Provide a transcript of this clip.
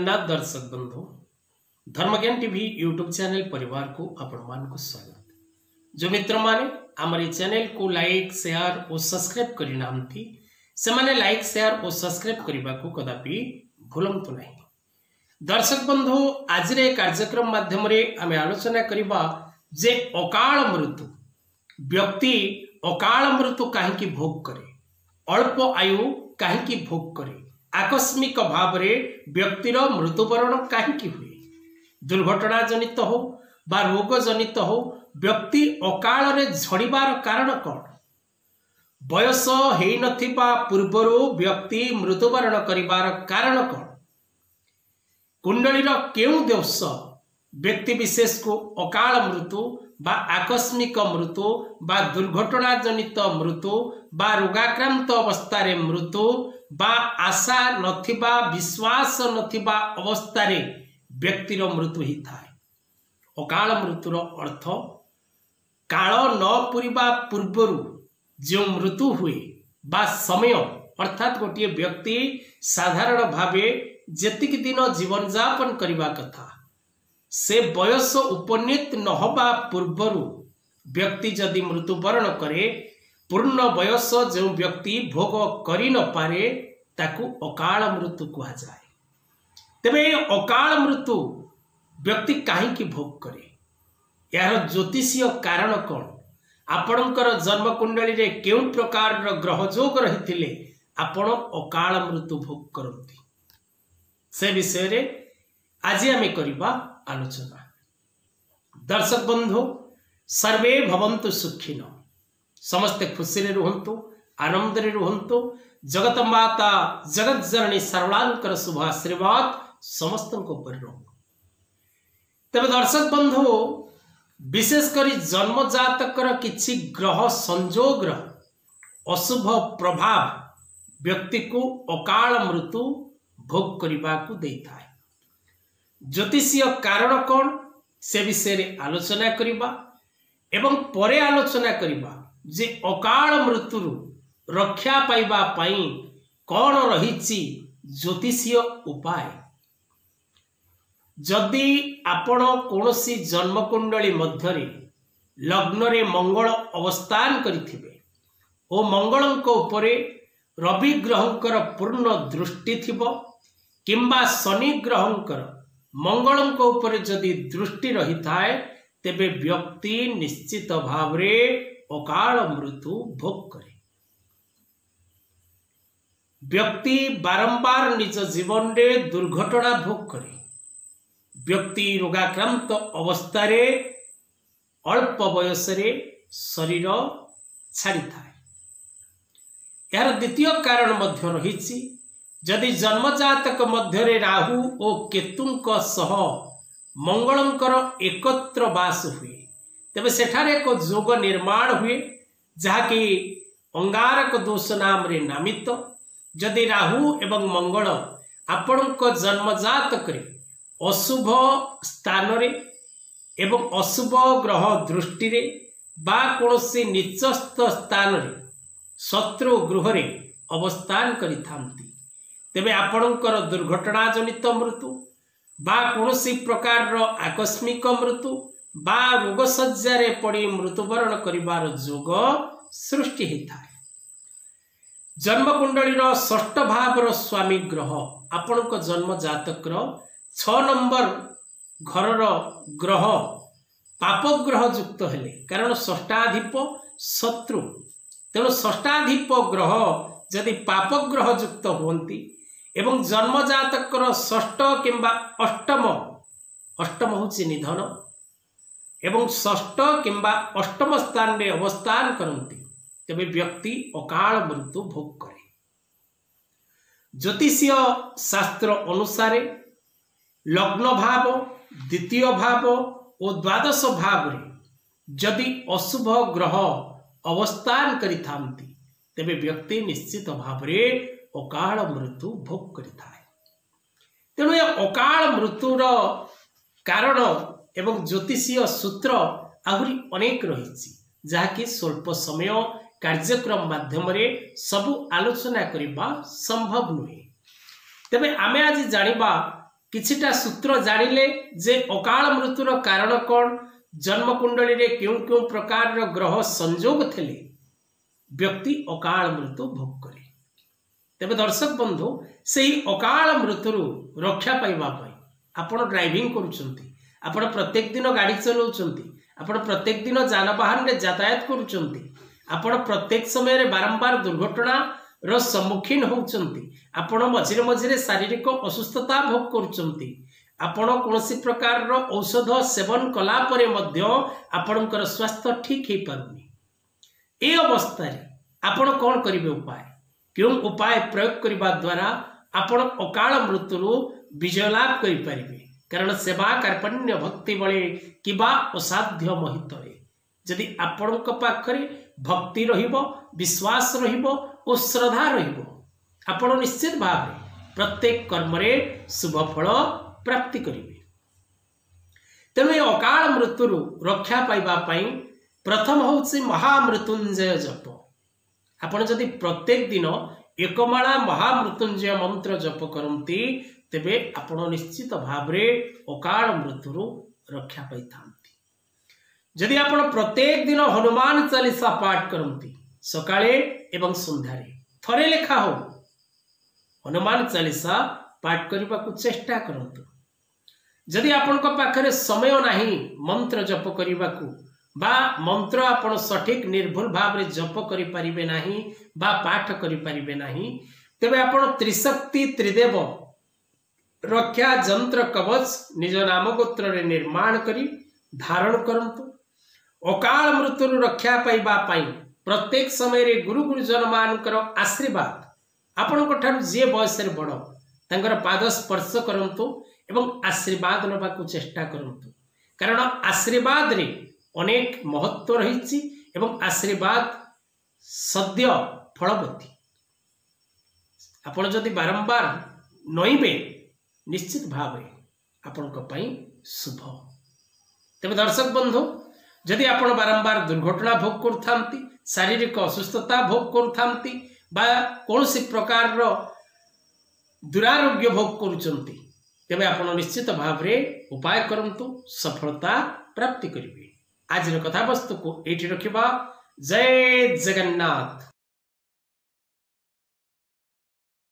जगन्नाथ दर्शक बंधु धर्मज्ञान TV YouTube channel परिवार को आपण मान को स्वागत। जो मित्र माने हमारे चैनल को लाइक शेयर और सब्सक्राइब करि नांती से माने लाइक शेयर और सब्सक्राइब करबा को कदापि भूलंतु नहीं। दर्शक बंधु आज रे कार्यक्रम माध्यम रे आमे आलोचना करिबा जे अकाल मृत्यु व्यक्ति अकाल मृत्यु काहेकि भोग करे, अल्प आयु काहेकि भोग करे, आकस्मिक भाव रे व्यक्तिर मृत्युवरण काहेकि हुए, दुर्घटना जनित हो बा रोग जनित हो व्यक्ति अकाल रे झड़ीबार कारण कौन, बयस हेई नथिबा पूर्वरु व्यक्ति मृत्युवरण करिबार कारण कौन, कुंडलीर केउ दोष व्यक्ति विशेष को अकाल मृत्यु बा आकस्मिक मृत्यु बा दुर्घटना जनित मृत्यु बा रोगाक्रांत अवस्था मृत्यु बा आशा नथिबा विश्वास नथिबा अवस्था व्यक्तिर मृत्यु ही थाए। अकाल मृत्युर अर्थ काल न पूरिबा पूर्वरु जो मृत्यु हुए बा समय अर्थात गोटे व्यक्ति साधारण भावे जेतिक दिन जीवन यापन करबा कथा से बयस उपनीत नहबा पूर्वरु व्यक्ति जदि मृत्युवरण करे पूर्ण बयस जो व्यक्ति भोग करि न पारे ताकू अकाल मृत्यु कहा जाए। तेबे अकाल मृत्यु व्यक्ति काहेकि भोग करे, यार ज्योतिषीय कारण कौन, आपणकर जन्म कुंडली रे केउ प्रकार ग्रह जोग रहिथिले आपण अकाल मृत्यु भोग करती से विषय रे आज आमे करिबा आलोचना। दर्शक बंधु सर्वे भवन्तु सुखिन, समस्ते खुशी रे रुहंतु, आनंद रे रुहंतु, जगत माता जगत जननी सर्वांकर शुभ आशीर्वाद समस्त को पर रहो। तबे दर्शक बंधु विशेष करी जन्म जातकर किछि ग्रह संजोग अशुभ प्रभाव व्यक्ति को अकाल मृत्यु भोग करने को देता है। ज्योतिषीय कारण कौन से विषय रे आलोचना करिबा एवं परे आलोचना करिबा जे अकाल मृत्यु रक्षा पाइबा पाई कौन रहिछि ज्योतिषीय उपाय। जदि आपण कोनोसी जन्म कुंडली मध्यरे लग्न रे मंगल अवस्थान करिथिबे ओ मंगलंक उपरे रवि ग्रहंकर पूर्ण दृष्टि थिबो किंबा शनि ग्रहंकर मंगलंक उपरे जदि दृष्टि रही थाए तेबे व्यक्ति निश्चित भाव रे अकाल मृत्यु भोग करे। व्यक्ति बारंबार निज जीवन रे दुर्घटना भोग करे, व्यक्ति रोगाक्रांत अवस्था रे अल्प बयस रे शरीर छाड़ी थाए। यार द्वितीय कारण मध्य रहिछि जदि जन्मजातक मध्यरे राहु और केतुंक सह मंगलंकर एकत्र वास हुए तेबे सेठारे एक जोग निर्माण हुए जहाँकि अंगारक दोष नाम रे नामित। जदि राहु एवं मंगल आपणक जन्मजातक रे अशुभ स्थान रे एवं अशुभ ग्रह दृष्टि रे बा कोनोसी निचस्थ स्थान रे शत्रु गृह रे अवस्थान करि थांती तेबे आपणकर दुर्घटना जनित मृत्यु बा कोनोसी प्रकार आकस्मिक मृत्यु बा रोगसज्जा रे पड़ी मृत्युवरण करिबार जोग सृष्टि होता है। जन्म कुंडलीर षष्ठ भावर स्वामी ग्रह आपणक जन्म जातकर 6 नंबर घरर ग्रह पाप ग्रह युक्त हेले कारण षष्ठाधिप शत्रु, तेणु षष्ठाधिप ग्रह जदि पाप ग्रह युक्त होती एवं जन्मजातकर षष्ठ किंबा अष्टम होछि निधन एवं षष्ठ किंबा अष्टम स्थान रे अवस्थान करती तेबे व्यक्ति अकाल मृत्यु भोग करे। ज्योतिषीय शास्त्र अनुसार लग्न भाव द्वितीय भाव और द्वादश भाव रे जदि अशुभ ग्रह अवस्थान करि थांती तेबे व्यक्ति निश्चित भाव रे अकाल मृत्यु भोग करिथाए। तेणु अकाल मृत्युर कारण एवं ज्योतिषीय सूत्र आहुरी अनेक रही जहाँकि स्वल्प समय कार्यक्रम माध्यम रे सबु आलोचना करबा संभव नुहे। तेबे आमे आज जानिबा किछिटा सूत्र जानिले जे अकाल मृत्युर कारण कौन, जन्मकुंडली रे क्यों क्यों प्रकार ग्रह संयोग थिले व्यक्ति अकाल मृत्यु भोग करे। तेबे दर्शक बंधु से अकाल मृत्यु रक्षा पाइबा आपण ड्राइविंग करूछंती, आपण प्रत्येक दिन गाड़ी चलाउछंती, आपण प्रत्येक दिन जानवाहन रे यातायात करूछंती, आपण प्रत्येक समय रे बारंबार दुर्घटना रो सम्मुखीन होउछंती, आपण मझिरे मझिरे शारीरिक असुस्थता भोग करूछंती, आपण कोनसी प्रकार रो औषध सेवन कला परे मध्य आपणकर स्वास्थ्य ठीक हे पारुनी। ए अवस्था रे आपण कोन करिवे उपाय, क्यों उपाय प्रयोग करबा द्वारा आपण अकाल मृत्यु विजय लाभ करि परिबे। कारण सेवा कार्पण्य भक्ति बळे किबा असाध्य मोहित है। जदि आपण को पाखरे भक्ति रहिबो, विश्वास रहिबो और श्रद्धा रहिबो, आपण निश्चित भाव प्रत्येक कर्म रे शुभ फल प्राप्ति करिवे। तेणु अकाल मृत्यु रक्षा पाइबा पई प्रथम होछि महामृत्युंजय जप। आपण जदि प्रत्येक दिन एकमाला महामृत्युंजय मंत्र जप करंती तेबे आपण निश्चित भाव रे अकाल मृत्यु रक्षा पाई थांती। जदि आपण प्रत्येक दिन हनुमान चालीसा पाठ करंती सकाळे एवं संध्यारे थरे लेखा हो हनुमान चालीसा पाठ करबा को चेष्टा करंतु। जदि आपण को पाखरे समय नाही मंत्र जप करबा को बा मंत्र आपण सठिक निर्भुल भाव रे जप करि परिबे नाही बा पाठ करि परिबे नाही, तेबे आपण त्रिशक्ति त्रिदेव रक्षा यंत्र कवच निज नाम गोत्र रे निर्माण करी धारण करंतु। अकाल मृत्यु रक्षा पाइबा पाई प्रत्येक समय रे गुरु गुरुजन मानकर आशीर्वाद आपण को ठार जे बयस रे बड़ तांकर पाद स्पर्श करंतु एवं आशीर्वाद नबा को चेष्टा करंतु। कारण आशीर्वाद रे अनेक महत्व रही एवं आशीर्वाद सद्य फलवती। आपण जदि बारंबार नईबे निश्चित भाव आपण शुभ। तेज दर्शक बंधु जदि आपण बारंबार दुर्घटना भोग कर शारीरिक असुस्थता भोग कर कौन प्रकार दुरारोग्य भोग करुचंती तेबे आपण निश्चित भाव उपाय करंतु, सफलता प्राप्ति करिवे। आज कथा वस्तु को एठी रखिबा। जय जगन्नाथ।